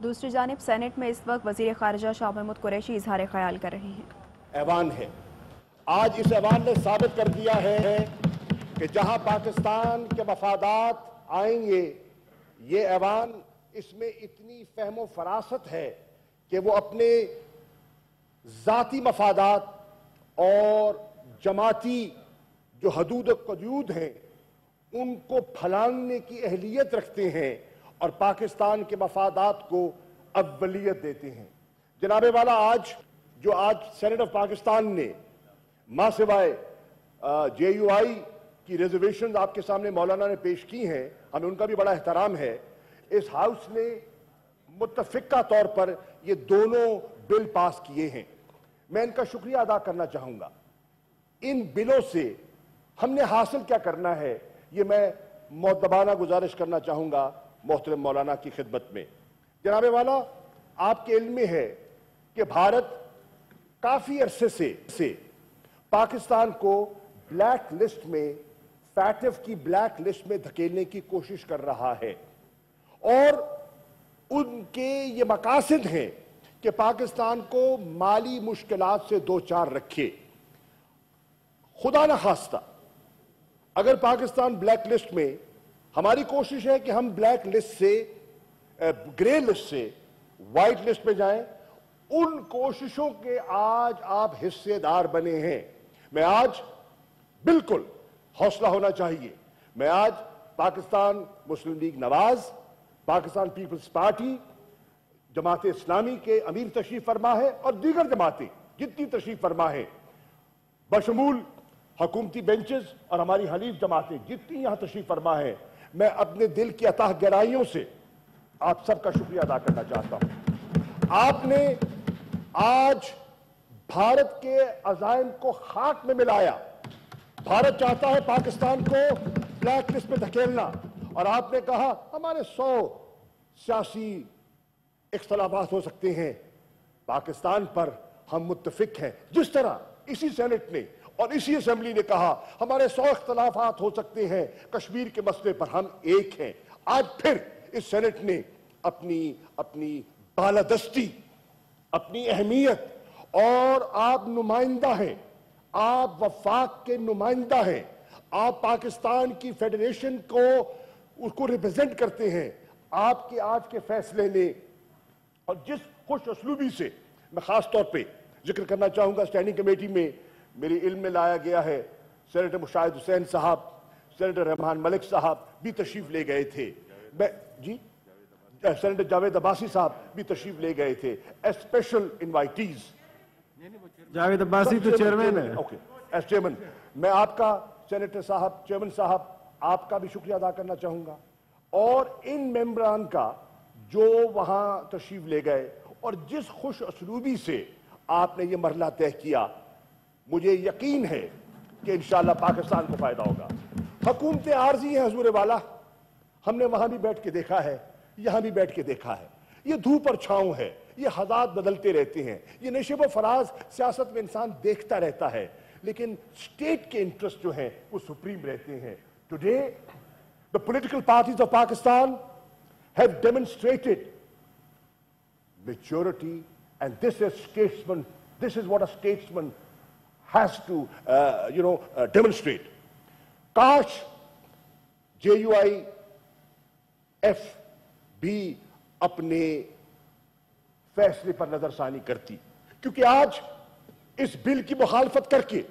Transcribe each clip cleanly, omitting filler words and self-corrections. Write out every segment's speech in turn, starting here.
دوسری جانب سینٹ میں اس وقت وزیر خارجہ شاہ محمود قریشی اظہار خیال کر رہے ہیں۔ ایوان ہے، آج اس ایوان نے ثابت کر دیا ہے کہ جہاں پاکستان کے مفادات آئیں گے، یہ ایوان اس میں اتنی فہم و فراست ہے کہ وہ اپنے ذاتی مفادات اور جماعتی جو حدود و قیود ہیں ان کو پھلانگنے کی اہلیت رکھتے ہیں اور پاکستان کے مفادات کو اولیت دیتے ہیں۔ جناب والا، آج سینٹ آف پاکستان نے ماں سوائے جے یو آئی کی ریزرویشنز آپ کے سامنے مولانا نے پیش کی ہیں، ہمیں ان کا بھی بڑا احترام ہے، اس ہاؤس نے متفقہ طور پر یہ دونوں بل پاس کیے ہیں۔ میں ان کا شکریہ ادا کرنا چاہوں گا۔ ان بلوں سے ہم نے حاصل کیا کرنا ہے، یہ میں مؤدبانہ گزارش کرنا چاہوں گا محترم مولانا کی خدمت میں۔ جناب والا، آپ کے علم میں ہے کہ بھارت کافی عرصے سے پاکستان کو بلیک لسٹ میں، فیٹف کی بلیک لسٹ میں دھکیلنے کی کوشش کر رہا ہے، اور ان کے یہ مقاصد ہیں کہ پاکستان کو مالی مشکلات سے دوچار رکھے۔ خدا نخواستہ اگر پاکستان بلیک لسٹ میں، ہماری کوشش ہے کہ ہم بلیک لسٹ سے، گرے لسٹ سے وائٹ لسٹ میں جائیں، ان کوششوں کے آج آپ حصے دار بنے ہیں۔ میں آج بالکل حوصلہ ہونا چاہیے، میں آج پاکستان مسلم لیگ نواز، پاکستان پیپلز پارٹی، جماعت اسلامی کے امیر تشریف فرما ہے اور دیگر جماعتیں جتنی تشریف فرما ہے، بشمول حکومتی بینچز اور ہماری حلیف جماعتیں جتنی یہاں تشریف فرما ہے، میں اپنے دل کی اتح گہرائیوں سے آپ سب کا شکریہ ادا کرنا چاہتا ہوں۔ آپ نے آج بھارت کے عزائم کو خاک میں ملایا۔ بھارت چاہتا ہے پاکستان کو بلیک لسٹ پہ دھکیلنا، اور آپ نے کہا ہمارے 100 سیاسی اختلافات ہو سکتے ہیں، پاکستان پر ہم متفق ہیں۔ جس طرح اسی سینٹ نے اور اسی اسمبلی نے کہا ہمارے 100 اختلافات ہو سکتے ہیں، کشمیر کے مسئلے پر ہم ایک ہیں، آج پھر اس سینٹ نے اپنی بالادستی، اپنی اہمیت، اور آپ نمائندہ ہیں، آپ وفاق کے نمائندہ ہیں، آپ پاکستان کی فیڈریشن کو اس کو ریپرزینٹ کرتے ہیں۔ آپ کے آج کے فیصلے نے، اور جس خوش اسلوبی سے میں خاص طور پہ ذکر کرنا چاہوں گا، اسٹینڈنگ کمیٹی میں میری علم میں لایا گیا ہے، سینیٹر مشاہد حسین صاحب، سینیٹر رحمان ملک صاحب بھی تشریف لے گئے تھے، سینیٹر جاوید عباسی صاحب بھی تشریف لے گئے تھے، اسپیشل انوائٹیز۔ جاوید عباسی تو چیئرمین ہے۔ اوکے، ایس چیئرمین، میں آپ کا سینیٹر صاحب، چیئرمین صاحب، آپ کا بھی شکریہ ادا کرنا چاہوں گا، اور ان ممبران کا جو وہاں تشریف لے گئے، اور جس خوش اسلوبی سے آپ نے یہ مرحلہ طے کیا، مجھے یقین ہے کہ انشاءاللہ پاکستان کو فائدہ ہوگا۔ حکومتیں عارضی ہیں حضور والا، ہم نے وہاں بھی بیٹھ کے دیکھا ہے، یہاں بھی بیٹھ کے دیکھا ہے، یہ دھوپ اور چھاؤں ہے، یہ حالات بدلتے رہتے ہیں، یہ نشیب و فراز سیاست میں انسان دیکھتا رہتا ہے، لیکن اسٹیٹ کے انٹرسٹ جو ہیں وہ سپریم رہتے ہیں۔ Today the political parties of Pakistan have demonstrated maturity, and this is what a statesman has to demonstrate. کاش JUIF بھی اپنے فیصلے پر نظر ثانی کرتی، کیونکہ آج اس بل کی مخالفت کر کے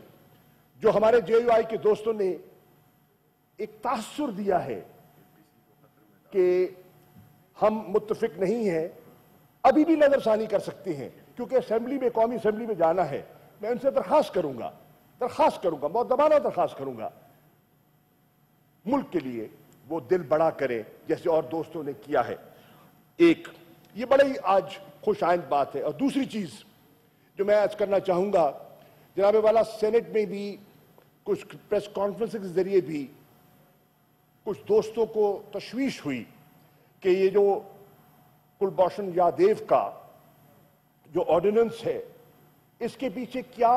جو ہمارے JUI کے دوستوں نے ایک تاثر دیا ہے کہ ہم متفق نہیں ہیں، ابھی بھی نظر ثانی کر سکتے ہیں، کیونکہ اسمبلی میں، قومی اسمبلی میں جانا ہے۔ میں ان سے درخواست کروں گا، مؤدبانہ درخواست کروں گا، ملک کے لیے وہ دل بڑا کریں جیسے اور دوستوں نے کیا ہے۔ ایک یہ بڑی آج خوش آئند بات ہے۔ اور دوسری چیز جو میں آج کرنا چاہوں گا، جناب والا، سینٹ میں بھی کچھ پریس کانفرنس کے ذریعے بھی کچھ دوستوں کو تشویش ہوئی کہ یہ جو کلبھوشن یادیو کا جو آرڈیننس ہے، اس کے پیچھے کیا،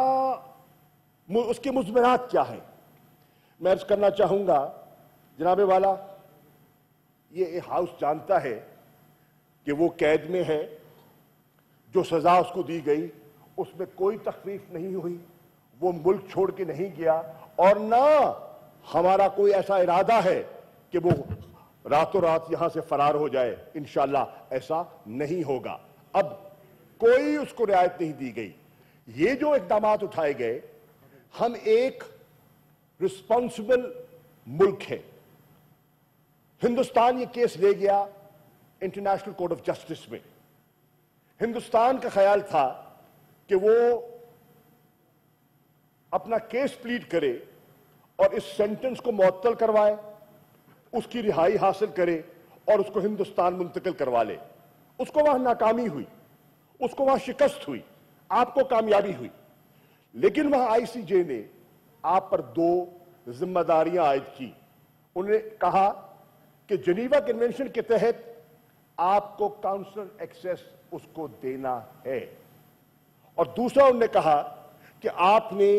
اس کے مضمرات کیا ہیں۔ میں عرض کرنا چاہوں گا جناب والا، یہ ہاؤس جانتا ہے کہ وہ قید میں ہے, جو سزا اس کو دی گئی اس میں کوئی تخفیف نہیں ہوئی, وہ ملک چھوڑ کے نہیں گیا, اور نہ ہمارا کوئی ایسا ارادہ ہے کہ وہ راتوں رات یہاں سے فرار ہو جائے. انشاءاللہ ایسا نہیں ہوگا. اب کوئی اس کو رعایت نہیں دی گئی. یہ جو اقدامات اٹھائے گئے, ہم ایک رسپانسبل ملک ہے. ہندوستان یہ کیس لے گیا انٹرنیشنل کورٹ آف جسٹس میں. ہندوستان کا خیال تھا کہ وہ اپنا کیس پلیڈ کرے اور اس سینٹنس کو معطل کروائے, اس کی رہائی حاصل کرے اور اس کو ہندوستان منتقل کروا لے. اس کو وہاں ناکامی ہوئی, اس کو وہاں شکست ہوئی, آپ کو کامیابی ہوئی. لیکن وہاں آئی سی جے نے آپ پر 2 ذمہ داریاں عائد کی. انہوں نے کہا کہ جنیوا کنونشن کے تحت آپ کو کاؤنسلر ایکسیس اس کو دینا ہے, اور دوسرا انہوں نے کہا کہ آپ نے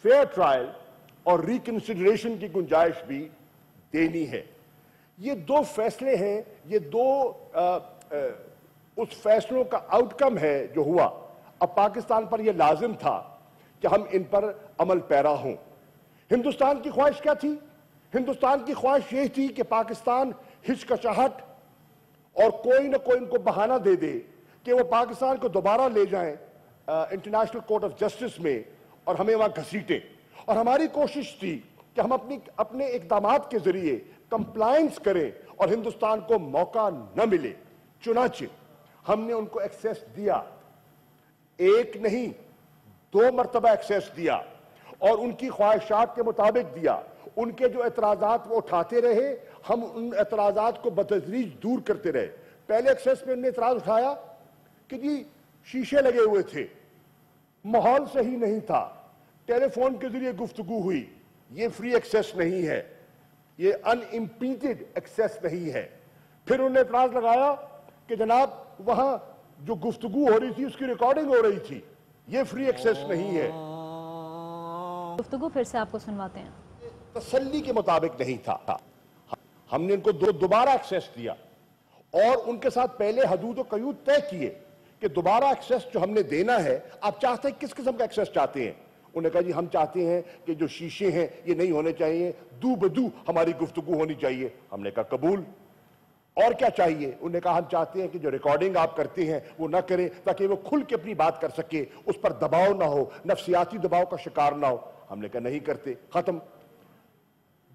فیئر ٹرائل اور ریکنسیڈریشن کی گنجائش بھی دینی ہے. یہ 2 فیصلے ہیں, یہ 2 اس فیصلوں کا آؤٹ کم ہے جو ہوا. اب پاکستان پر یہ لازم تھا کہ ہم ان پر عمل پیرا ہوں. ہندوستان کی خواہش کیا تھی؟ ہندوستان کی خواہش یہ تھی کہ پاکستان ہچکچاہٹ اور کوئی نہ کوئی ان کو بہانہ دے دے کہ وہ پاکستان کو دوبارہ لے جائیں انٹرنیشنل کورٹ آف جسٹس میں اور ہمیں وہاں گھسیٹیں. اور ہماری کوشش تھی کہ ہم اپنے اقدامات کے ذریعے کمپلائنس کریں اور ہندوستان کو موقع نہ ملے. چنانچہ ہم نے ان کو ایکسیس دیا, 1 نہیں 2 مرتبہ ایکسیس دیا, اور ان کی خواہشات کے مطابق دیا. ان کے جو اعتراضات وہ اٹھاتے رہے, ہم ان اعتراضات کو بتدریج دور کرتے رہے. پہلے ایکسیس میں انہوں نے اعتراض اٹھایا کہ جی شیشے لگے ہوئے تھے, ماحول صحیح نہیں تھا, ٹیلی فون کے ذریعے گفتگو ہوئی, یہ فری ایکسیس نہیں ہے, یہ ان امپیڈڈ ایکسیس نہیں ہے. پھر انہوں نے اعتراض لگایا کہ جناب وہاں جو گفتگو ہو رہی تھی اس کی ریکارڈنگ ہو رہی تھی, یہ فری ایکسیس نہیں ہے. گفتگو پھر سے آپ کو سنواتے ہیں. تسلی کے مطابق نہیں تھا. ہم نے ان کو دوبارہ ایکسیس دیا اور ان کے ساتھ پہلے حدود و قیود طے کیے کہ دوبارہ ایکسیس جو ہم نے دینا ہے, آپ چاہتے ہیں کس قسم کا ایکسیس چاہتے ہیں؟ انہوں نے کہا جی ہم چاہتے ہیں کہ جو شیشے ہیں یہ نہیں ہونے چاہیے, دو بدو ہماری گفتگو ہونی چاہیے. ہم نے کہا قبول. اور کیا چاہیے؟ انہوں نے کہا ہم چاہتے ہیں کہ جو ریکارڈنگ آپ کرتے ہیں وہ نہ کریں تاکہ وہ کھل کے اپنی بات کر سکے, اس پر دباؤ نہ ہو, نفسیاتی دباؤ کا شکار نہ ہو. ہم نے کہا نہیں کرتے. ختم.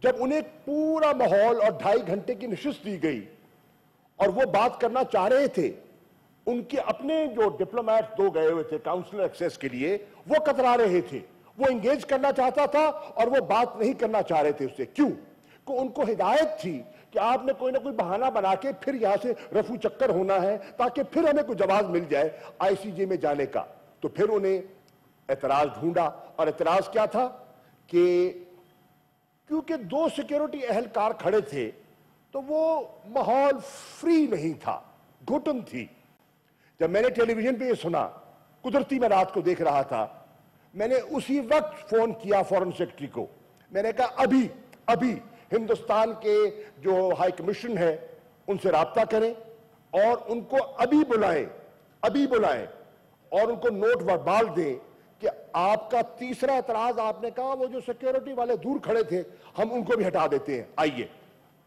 جب انہیں پورا ماحول اور 2.5 گھنٹے کی نشست دی گئی اور وہ بات کرنا چاہ رہے تھے, ان کے اپنے جو ڈپلومیٹ 2 گئے ہوئے تھے کاؤنسلر ایکسیس کے لیے, وہ کترا رہے تھے. وہ انگیج کرنا چاہتا تھا اور وہ بات نہیں کرنا چاہ رہے تھے اس سے. کیوں؟ کہ ان کو ہدایت تھی کہ آپ نے کوئی نہ کوئی بہانہ بنا کے پھر یہاں سے رفو چکر ہونا ہے تاکہ پھر ہمیں کوئی جواز مل جائے آئی سی جے میں جانے کا. تو پھر انہیں اعتراض ڈھونڈا, اور اعتراض کیا تھا کہ کیونکہ 2 سیکیورٹی اہلکار کھڑے تھے تو وہ ماحول فری نہیں تھا, گھٹن تھی. جب میں نے ٹیلی ویژن پہ یہ سنا, قدرتی میں رات کو دیکھ رہا تھا, میں نے اسی وقت فون کیا فورن سیکرٹری کو. میں نے کہا ابھی ہندوستان کے جو ہائی کمیشن ہے ان سے رابطہ کریں اور ان کو ابھی بلائیں اور ان کو نوٹ وربال دیں کہ آپ کا تیسرا اعتراض, آپ نے کہا وہ جو سیکیورٹی والے دور کھڑے تھے ہم ان کو بھی ہٹا دیتے ہیں, آئیے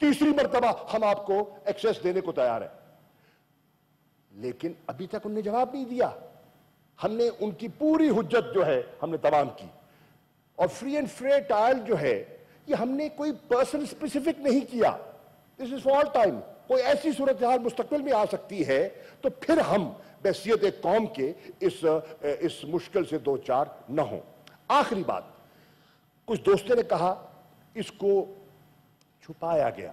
تیسری مرتبہ ہم آپ کو ایکسیس دینے کو تیار ہیں. لیکن ابھی تک انہوں نے جواب نہیں دیا. ہم نے ان کی پوری حجت جو ہے ہم نے تمام کی. اور فری اینڈ فیئر ٹرائل جو ہے یہ ہم نے کوئی پرسن اسپیسیفک نہیں کیا. دس از فار آل ٹائم. کوئی ایسی صورتحال مستقبل میں آ سکتی ہے تو پھر ہم بحیثیت ایک قوم کے اس مشکل سے 2-4 نہ ہوں. آخری بات, کچھ دوستوں نے کہا اس کو چھپایا گیا.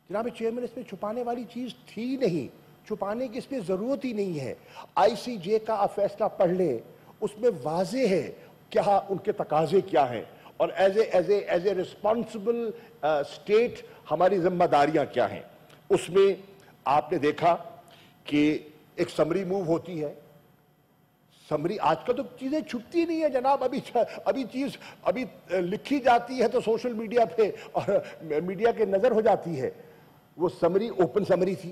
جناب چیئرمین, اس میں چھپانے والی چیز تھی نہیں, چھپانے کی اس میں ضرورت ہی نہیں ہے. آئی سی جے کا آپ فیصلہ پڑھ لیں, اس میں واضح ہے کیا ان کے تقاضے کیا ہیں اور ایز اے ریسپانسبل اسٹیٹ ہماری ذمہ داریاں کیا ہیں. اس میں آپ نے دیکھا کہ ایک سمری موو ہوتی ہے. سمری آج کل تو چیزیں چھپتی نہیں ہے جناب, ابھی لکھی جاتی ہے تو سوشل میڈیا پہ اور میڈیا کے نظر ہو جاتی ہے. وہ سمری اوپن سمری تھی,